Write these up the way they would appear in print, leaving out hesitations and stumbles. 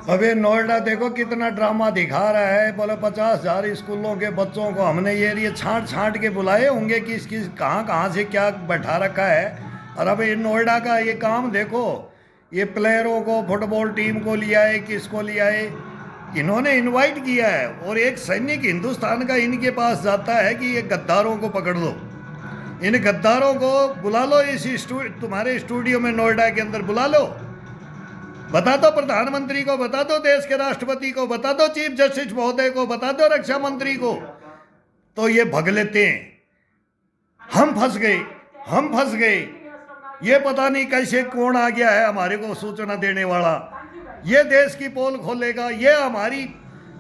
अबे नोएडा देखो कितना ड्रामा दिखा रहा है। बोले 50,000 स्कूलों के बच्चों को हमने ये छांट छांट के बुलाए होंगे कि किस कहाँ कहाँ से क्या बैठा रखा है। और अब ये नोएडा का ये काम देखो, ये प्लेयरों को फुटबॉल टीम को लिया है, किसको लिया है, इन्होंने इनवाइट किया है। और एक सैनिक हिंदुस्तान का इनके पास जाता है कि ये गद्दारों को पकड़ लो, इन गद्दारों को बुला लो, तुम्हारे स्टूडियो में नोएडा के अंदर बुला लो, बता दो प्रधानमंत्री को, बता दो देश के राष्ट्रपति को, बता दो चीफ जस्टिस महोदय को, बता दो रक्षा मंत्री को। तो ये भग लेते हैं। हम फंस गए, हम फंस गए। ये पता नहीं कैसे कौन आ गया है हमारे को सूचना देने वाला, ये देश की पोल खोलेगा, ये हमारी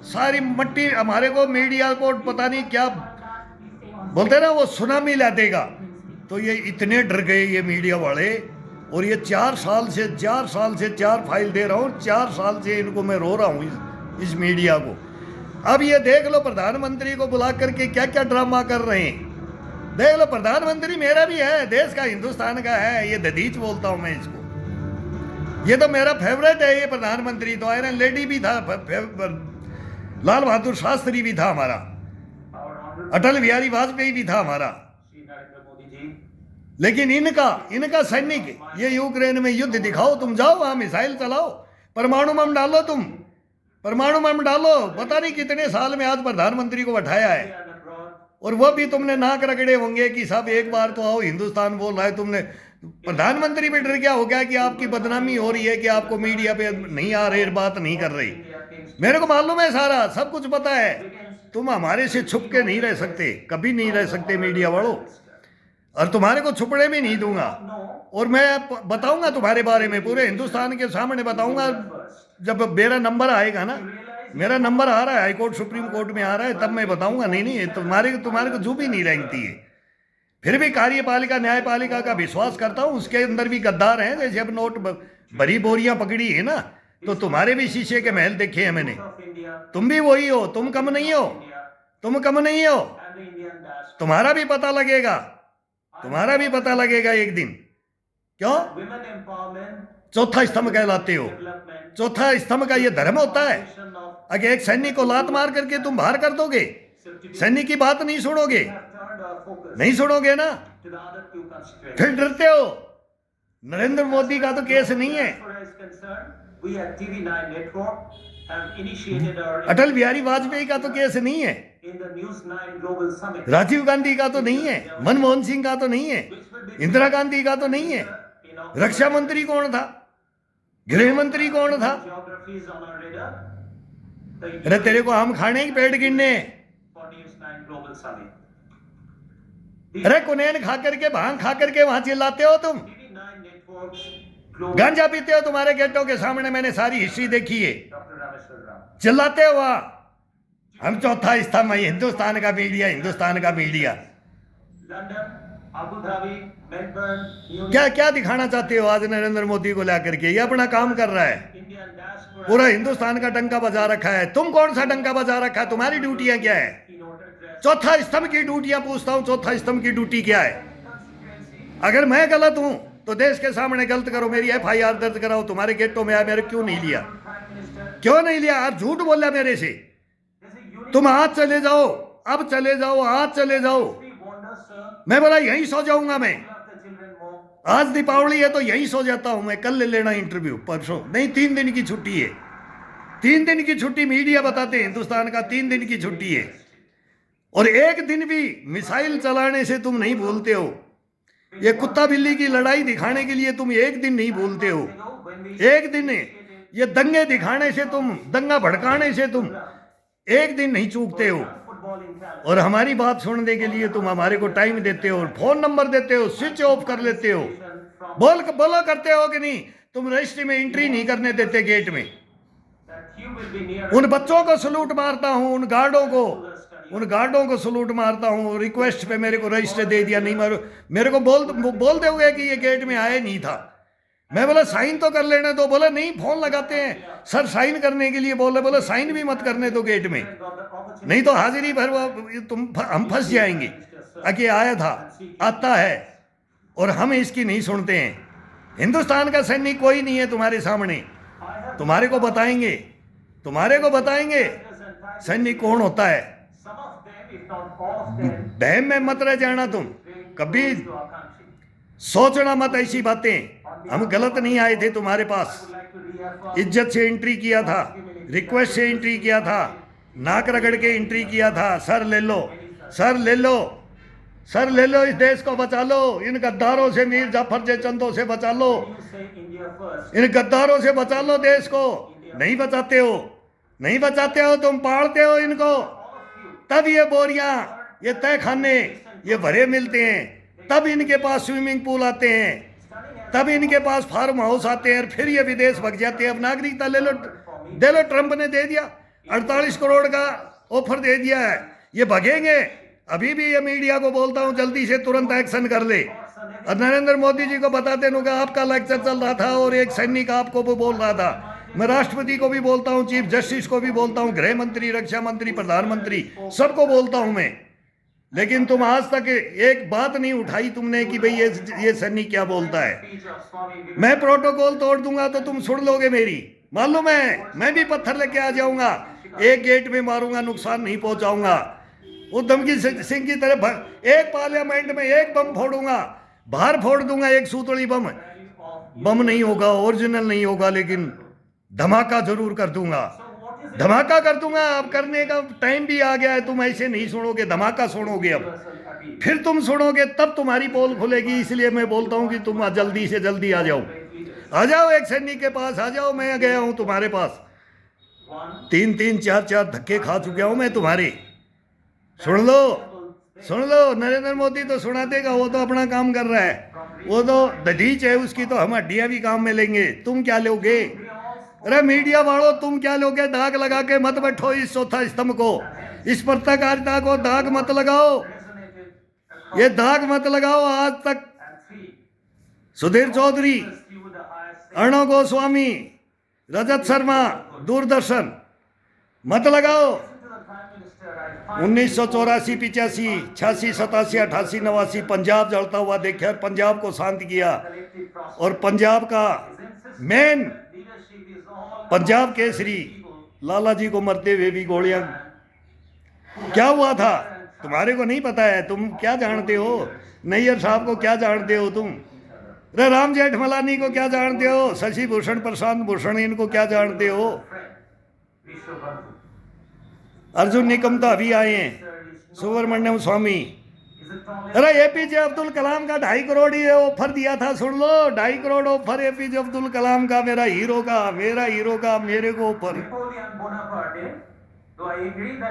सारी मट्टी हमारे को मीडिया को पता नहीं क्या बोलते ना, वो सुनामी ला देगा। तो ये इतने डर गए ये मीडिया वाले। और ये 4 साल से 4 फाइल दे रहा हूँ, 4 साल से इनको मैं रो रहा हूँ इस मीडिया को। अब ये देख लो प्रधानमंत्री को बुला करके क्या क्या ड्रामा कर रहे हैं। देख लो प्रधानमंत्री मेरा भी है, देश का हिंदुस्तान का है, ये ददीच बोलता हूँ मैं इसको। ये तो मेरा फेवरेट है ये प्रधानमंत्री। तो आयरन लेडी भी था, लाल बहादुर शास्त्री भी था हमारा, अटल बिहारी वाजपेयी भी था हमारा। लेकिन इनका सैनिक, ये यूक्रेन में युद्ध दिखाओ, तुम जाओ वहां मिसाइल चलाओ, परमाणु बम डालो, तुम परमाणु बम डालो। पता नहीं कितने साल में आज प्रधानमंत्री को बैठाया है। और वो भी तुमने नाक रगड़े होंगे कि साहब एक बार तो आओ, हिंदुस्तान बोल रहा है। तुमने प्रधानमंत्री भी डर गया हो गया कि आपकी बदनामी हो रही है, कि आपको मीडिया पे नहीं आ रहे, बात नहीं कर रही। मेरे को मालूम है, सारा सब कुछ पता है। तुम हमारे से छुप के नहीं रह सकते, कभी नहीं रह सकते मीडिया वालों, और तुम्हारे को छुपने भी नहीं दूंगा। और मैं बताऊंगा तुम्हारे बारे में, पूरे हिंदुस्तान के सामने बताऊंगा। जब मेरा नंबर आएगा ना, मेरा नंबर आ रहा है, हाईकोर्ट सुप्रीम कोर्ट में आ रहा है, तब मैं बताऊंगा। नहीं तुम्हारे को जो भी नहीं रेंगती है। फिर भी कार्यपालिका न्यायपालिका का विश्वास करता हूँ, उसके अंदर भी गद्दार हैं। जैसे अब नोट भरी बोरियां पकड़ी है ना, तो तुम्हारे भी शीशे के महल देखे हैं मैंने। तुम भी वही हो, तुम कम नहीं हो, तुम कम नहीं हो। तुम्हारा भी पता लगेगा, तुम्हारा भी पता लगेगा एक दिन। क्यों चौथा स्तंभ कहलाते हो? चौथा स्तंभ का ये धर्म होता है? अगर एक सैनिक को लात मार करके तुम बाहर कर दोगे, सैनिक की बात नहीं सुनोगे, नहीं सुनोगे ना, फिर डरते हो। नरेंद्र मोदी का तो केस नहीं है, अटल बिहारी वाजपेयी का तो केस नहीं है, राजीव गांधी का तो नहीं है, मनमोहन सिंह का तो नहीं है, इंदिरा गांधी का तो नहीं है। रक्षा मंत्री कौन था? गृह मंत्री कौन था? अरे तेरे को हम खाने की पेट गिनने? अरे कुनैन खा करके, भांग खा करके वहां चिल्लाते हो तुम, गांजा पीते हो, तुम्हारे गेटों के सामने मैंने सारी हिस्ट्री देखी है, चिल्लाते हो वहां। हम चौथा स्तंभ है, हिंदुस्तान का मीडिया, हिंदुस्तान का मीडिया। क्या क्या दिखाना चाहते हो आज नरेंद्र मोदी को लेकर के? ये अपना काम कर रहा है, पूरा हिंदुस्तान का डंका बजा रखा है। तुम कौन सा डंका बजा रखा है? तुम्हारी ड्यूटियां क्या है? चौथा स्तंभ की ड्यूटियां पूछता हूं, चौथा स्तंभ की ड्यूटी क्या है? अगर मैं गलत हूं तो देश के सामने गलत करो, मेरी FIR दर्ज कराओ। तुम्हारे गेटों में आया, मेरे क्यों नहीं लिया? क्यों नहीं लिया? आज झूठ बोला मेरे से। तुम आज चले जाओ, अब चले जाओ, आज चले जाओ। मैं बोला यहीं सो जाऊंगा मैं, आज दीपावली है तो यहीं सो जाता हूं मैं। कल ले लेना इंटरव्यू, परसों नहीं, 3 दिन की छुट्टी है, 3 दिन की छुट्टी। मीडिया बताते हैं हिंदुस्तान का 3 दिन की छुट्टी है। और एक दिन भी मिसाइल चलाने से तुम नहीं भूलते हो। ये कुत्ता बिल्ली की लड़ाई दिखाने के लिए तुम एक दिन नहीं भूलते हो, एक दिन। ये दंगे दिखाने से तुम, दंगा भड़काने से तुम एक दिन नहीं चूकते हो। और हमारी बात सुनने के लिए तुम हमारे को टाइम देते हो, फोन नंबर देते हो, स्विच ऑफ कर लेते हो। बोलो करते हो कि नहीं? तुम रजिस्ट्री में एंट्री नहीं करने देते गेट में। उन बच्चों को सलूट मारता हूं, उन गार्डों को सलूट मारता हूं। रिक्वेस्ट पे मेरे को रजिस्टर दे दिया, नहीं मेरे को बोल दोगे कि ये गेट में आए नहीं था। मैं बोला साइन तो कर लेने दो। बोला नहीं, फोन लगाते हैं सर साइन करने के लिए। बोले साइन भी मत करने दो गेट में, नहीं तो हाजिरी भर हम फंस जाएंगे। आके आया था, आता है, और हम इसकी नहीं सुनते हैं। हिंदुस्तान का सैनिक कोई नहीं है तुम्हारे सामने, तुम्हारे को बताएंगे। तुम्हारे को बताएंगे सैनिक कौन होता है। बहम में मत रह जाना तुम, कभी सोचना मत ऐसी बातें। हम गलत नहीं आए थे तुम्हारे पास, इज्जत से एंट्री किया था, रिक्वेस्ट से एंट्री किया था, नाक रगड़ के एंट्री किया था। सर ले लो, सर ले लो, सर ले लो, इस देश को बचा लो, इन गद्दारों से, मीर जाफर जयचंदों से बचा लो, इन गद्दारों से बचा लो देश को। नहीं बचाते हो, नहीं बचाते हो, तुम पालते हो इनको, तब ये बोरियां, ये तय खाने ये भरे मिलते हैं, तब इनके पास स्विमिंग पूल आते हैं, तब इनके पास फार्म हाउस आते हैं, फिर ये विदेश भग जाते हैं। अब नागरिकता ले लो, दे लो, ट्रंप ने दे दिया, 48 करोड़ का ऑफर दे दिया है, ये भगेंगे। अभी भी ये मीडिया को बोलता हूं जल्दी से तुरंत एक्शन कर ले। और नरेंद्र मोदी जी को बताते हैं, आपका लेक्चर चल रहा था और एक सैनिक आपको भी बोल रहा था। मैं राष्ट्रपति को भी बोलता हूं, चीफ जस्टिस को भी बोलता हूं, गृह मंत्री, रक्षा मंत्री, प्रधानमंत्री, सबको बोलता हूं मैं। लेकिन तुम आज तक एक बात नहीं उठाई तुमने कि भाई ये सैनिक क्या बोलता है। मैं प्रोटोकॉल तोड़ दूंगा तो तुम सुन लोगे मेरी, मालूम है। मैं भी पत्थर लेके आ जाऊंगा, एक गेट में मारूंगा, नुकसान नहीं पहुंचाऊंगा। उद्धम सिंह की तरफ एक पार्लियामेंट में एक बम फोड़ूंगा, बाहर फोड़ दूंगा, एक सूतड़ी बम। बम नहीं होगा, ओरिजिनल नहीं होगा, लेकिन धमाका जरूर कर दूंगा, धमाका कर दूंगा। अब करने का टाइम भी आ गया है, तुम ऐसे नहीं सुनोगे, धमाका सुनोगे। अब फिर तुम सुनोगे तब तुम्हारी पोल खुलेगी। इसलिए मैं बोलता हूं कि तुम जल्दी से जल्दी आ जाओ, आ जाओ, एक सैनिक के पास आ जाओ। मैं गया हूं तुम्हारे पास, 3-3, 4-4 धक्के खा चुका हूं मैं तुम्हारे। सुन लो, सुन लो, नरेंद्र मोदी तो सुना देगा, वो तो अपना काम कर रहा है, वो तो दधीच है उसकी, तो हम हड्डियां भी काम में लेंगे। तुम क्या लोगे? अरे मीडिया वालों, तुम क्या लोगे? दाग लगा के मत बैठो इस चौथा स्तंभ को, इस पत्रकारिता को दाग मत लगाओ, ये दाग मत लगाओ। आज तक सुधीर चौधरी, अर्णव गोस्वामी, रजत शर्मा, दूरदर्शन, मत लगाओ। 1984, 85, 86, 87, 88, 89 पंजाब जलता हुआ देखा, पंजाब को शांत किया। और पंजाब का मेन, पंजाब केसरी लाला जी को मरते हुए भी गोलियां, क्या हुआ था तुम्हारे को नहीं पता है? तुम क्या जानते हो? नैयर साहब को क्या जानते हो तुम? अरे राम जेठमलानी को क्या जानते हो? शशि भूषण, प्रशांत भूषण, इनको क्या जानते हो? अर्जुन निकम तो अभी आए हैं, सुब्रमण्यम स्वामी। अरे एपीजे अब्दुल कलाम का 2.5 करोड़ ही ऑफर दिया था, सुन लो, 2.5 करोड़ ऑफर एपीजे अब्दुल कलाम का, मेरा हीरो का, मेरे को ऑफर।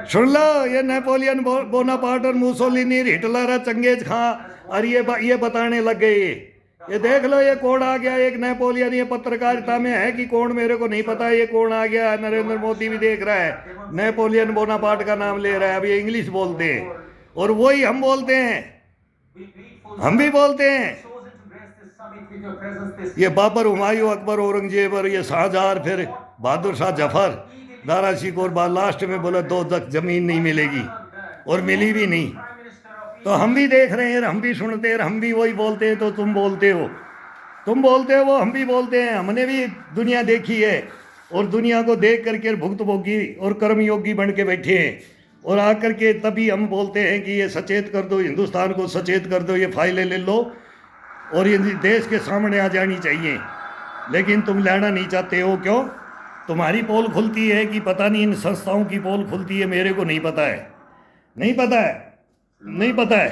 सुन लो, ये नेपोलियन बोनापार्ट और मुसोलिनी, हिटलर और चंगेज खां, और ये बताने लग गए। ये देख लो, ये कौन आ गया, एक नेपोलियन। ये पत्रकारिता में है कि कौन, मेरे को नहीं पता ये कौन आ गया। नरेंद्र मोदी भी देख रहा है, नेपोलियन बोनापार्ट का नाम ले रहा है। अब ये इंग्लिश बोलते हैं और वही हम बोलते हैं, हम भी बोलते हैं। ये बाबर, हुमायूं, अकबर, औरंगजेब और ये शाहजहां, फिर बहादुर शाह जफर, दारा शिकोर, लास्ट में बोला 2 तक जमीन नहीं मिलेगी, और मिली भी नहीं। तो हम भी देख रहे हैं, हम भी सुनते हैं, हम भी वही बोलते हैं। तो तुम बोलते हो, तुम बोलते हो, वो हम भी बोलते हैं। हमने भी दुनिया देखी है, और दुनिया को देख करके भुक्तभोगी और कर्मयोगी बन के बैठे हैं। और आकर के तभी हम बोलते हैं कि ये सचेत कर दो, हिंदुस्तान को सचेत कर दो, ये फाइलें ले लो और ये देश के सामने आ जानी चाहिए। लेकिन तुम लेना नहीं चाहते हो, क्यों? तुम्हारी पोल खुलती है कि पता नहीं इन संस्थाओं की पोल खुलती है, मेरे को नहीं पता है, नहीं पता है, नहीं पता है।